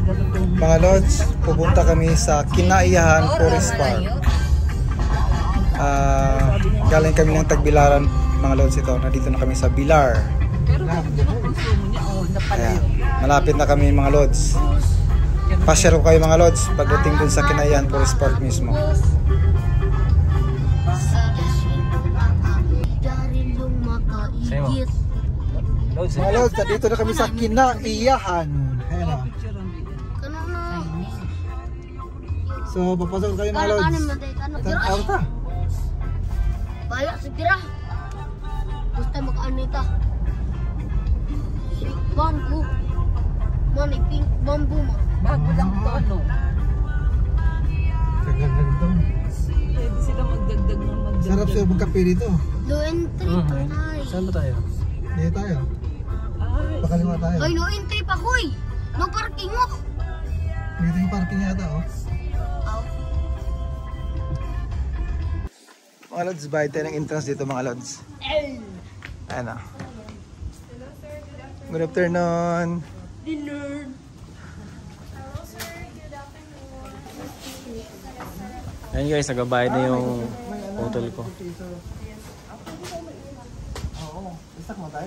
Mga lods, pupunta kami sa Kinaiyahan Forest Park. Galing kami ng Tagbilaran, mga lods. Ito, nandito na kami sa Bilar. Ayan, malapit na kami mga lods. Pa-share ko kayo mga lods pagdating dun sa Kinaiyahan Forest Park mismo. Mga lods, dito na kami sa Kinaiyahan. Ayan o. So, papasok kayo mga lods. Tanaw ka. Bayak segera. Gusto mag-ano ito. Bamboo. Mana pink bamboo mo. Bago lang ito ano. Kagandang ito. Pwede sila magdagdag ng magdagdag. Sarap siya magkape dito. No entry tayo. Saan ba tayo? Dito tayo. Pakaliwa tayo. Ay, no entry pa koy. No parking mo. Dito yung parking yata oh. Mga lods, bayad tayo ng entrance dito mga lods. Ayan o. Good afternoon. Dinner. Ayan guys, nagabayad na yung hotel ko.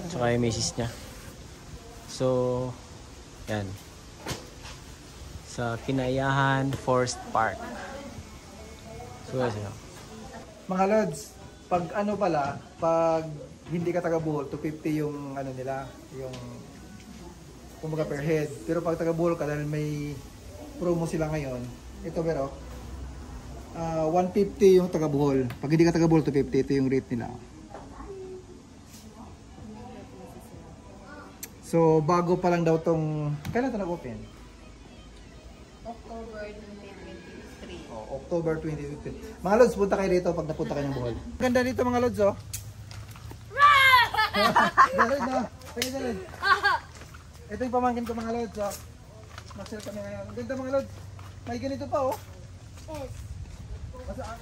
Tsaka yung misis niya. So, yan. Sa Kinaiyahan Forest Park. So, guys, yun. Mga lods, pag ano pala, pag hindi ka taga Bohol, 250 yung ano nila, yung kumbaga per head. Pero pag taga Bohol ka, dahil may promo sila ngayon, ito pero 150 yung taga Bohol. Pag hindi ka taga Bohol, 250, ito yung rate nila. So bago pa lang daw tong, kailan ito nag-open? October 2015. Mga lods, punta kayo dito pag napunta kayo ng Bohol. Ganda dito mga lods oh. Dalhin na. Pwede dalhin. Ito yung pamangkin ko mga lods oh. Mag-share kami ngayon. Ganda mga lods. May ganito pa oh. Yes.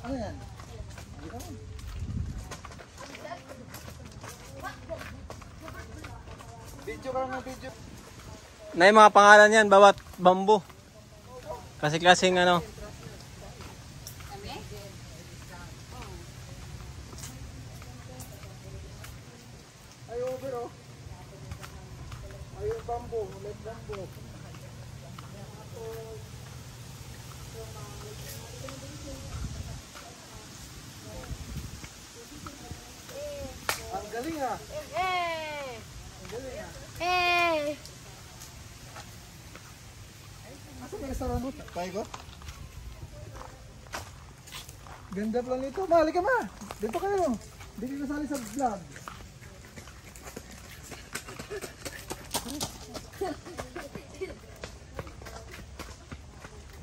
Ano yan? Video ka ng video. Na yung mga pangalan yan, bawat bamboo. Kasi-klaseng ano. Ay over oh. Ay yung bamboo, let bamboo. Ang galing ah. Ang galing ah. Asa may restaurant mo? Tayo ko? Ganda pala nito. Mahali ka ma. Dito kayo. Hindi ka kasali sa vlog.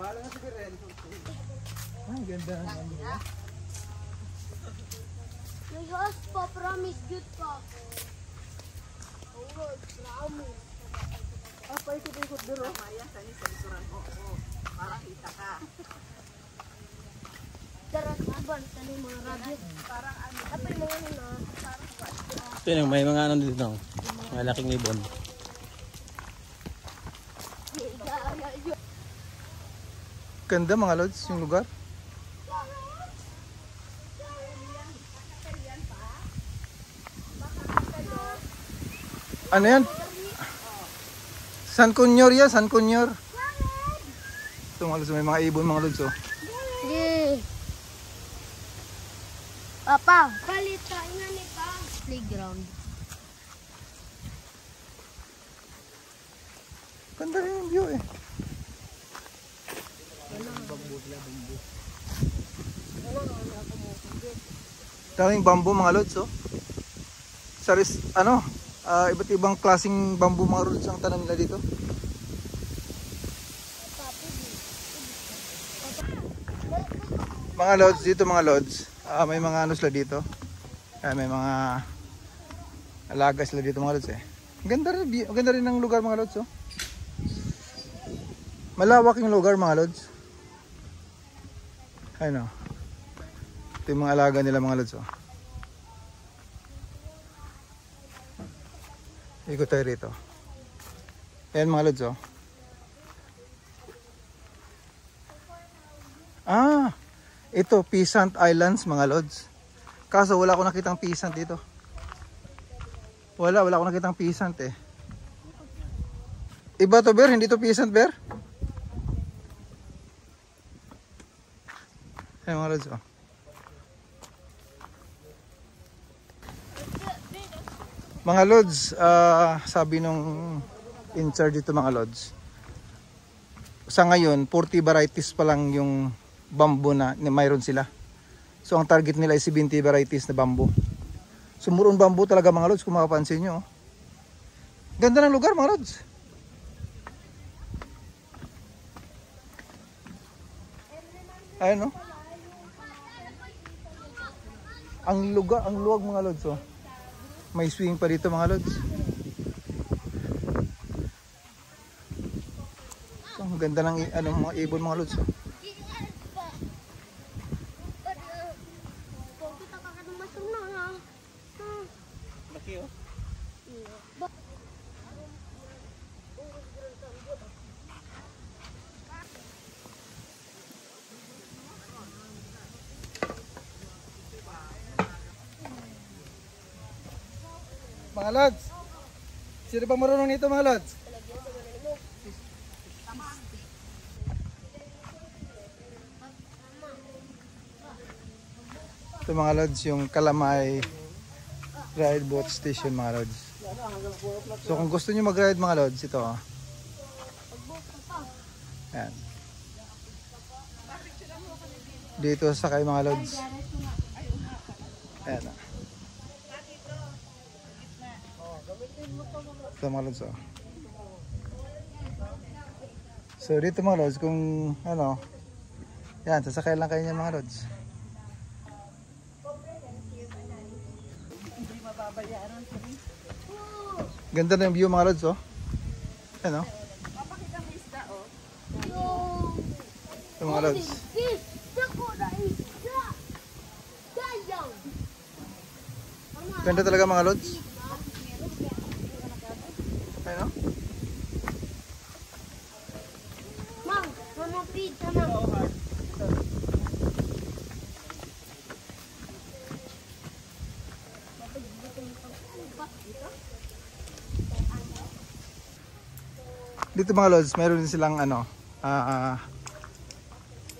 Bahala na si Birel. Ay, ganda. May host pa, promise good pa. Oh, promise. Paikot-ikot biro. Maya, sani sa likuran mo. Para kita ka. Darag-aban, tali mga radyo. Parang ano. Tapos mga ano. Ito yung may mga ano dito. Mga laking ibon. Ganda mga lods yung lugar. Ano yan? San Kunyor yan, San Kunyor. Ito mga lods, may mga ibon mga lods oh. Yay! Papa, palita nga ni pa. Playground. Ganda rin yung view eh. Daming bamboo mga lods oh. Saris, ano? Iba't ibang klaseng bamboo mga lods ang tanam nila dito. Mga lods, dito mga lods, may mga ano sila dito. May mga alaga sila dito mga lods eh. Ganda rin ng lugar mga lods oh. Malawak yung lugar mga lods. Ayun oh. Ito yung mga alaga nila mga lods oh. Ikot tayo rito. Ayan mga lods oh. Ah, ito, Peasant Islands mga lods. Kaso wala akong nakitang peasant dito. Wala akong nakitang peasant eh. Iba to, Ber? Hindi to peasant, Ber? Ay mga lods, oh. Mga lods, sabi nung in charge dito mga lods, sa ngayon 40 varieties pa lang yung bamboo na mayroon sila. So ang target nila ay 70 varieties na bamboo. Sumurong bamboo talaga mga lods kung makapansin nyo. Ganda ng lugar mga lods. Ayun, no? Ang luwag mga lods, oh. May swing pa dito mga lods. So, ang ganda ng mga ibon mga lods, oh. Laki, oh. Mga lods, sino ba marunong nito mga lods? Ito mga lods, yung Kalamay Ride Boat Station mga lods. So kung gusto nyo mag-ride mga lods, ito, oh. Ayan. Dito sakay mga lods. Ayan, oh. Ito mga lods, oh. So dito mga lods, kung ano, yan, sasakay lang kayo niyan mga lods. Ganda na yung view mga lods, oh. Yan, oh. Ito mga lods. Ganda talaga mga lods. Ayun, oh. Mom, mama pizza, mom. Dito mga lods, mayroon din silang ano,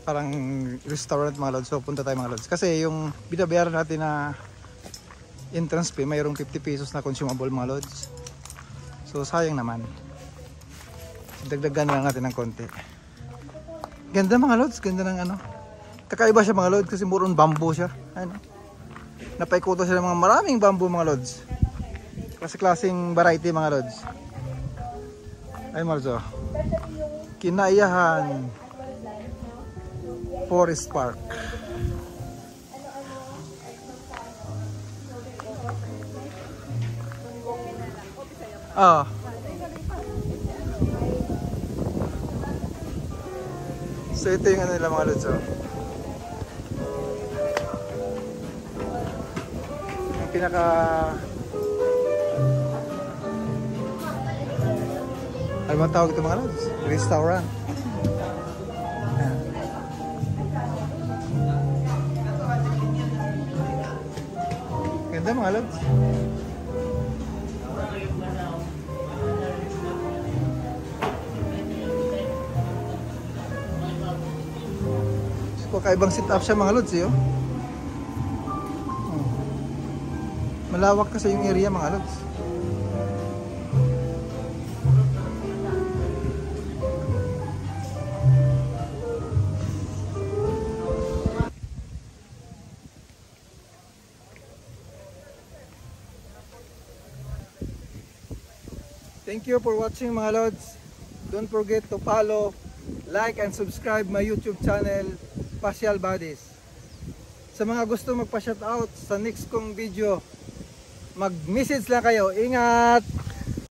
parang restaurant mga lods. So punta tayo mga lods. Kasi yung binabayaran natin na entrance fee, mayroong 50 pesos na consumable mga lods. So sayang naman. Dagdagan lang natin ng konti. Ganda mga lods, ganda ng ano. Kakaiba siya mga lods kasi muron bamboo siya. Ano? Napaikuto siya ng mga maraming bamboo mga lods. Klase-klaseng variety mga lods. Ay Marzo, Kinayahan Forest Park. Ah. So ito yung ano nila mga lods, oh. Yung pinaka ano bang tawag ito mga lods? Restaurant. Ayan. Ganda mga lods. So, kakaibang sit up siya mga lods, eh, oh. Malawak kasi yung area mga lods. Thank you for watching mga lods. Don't forget to follow, like and subscribe my YouTube channel, Pasyal Buddies. Sa mga gusto magpa-shoutout sa next kong video, mag-message lang kayo. Ingat!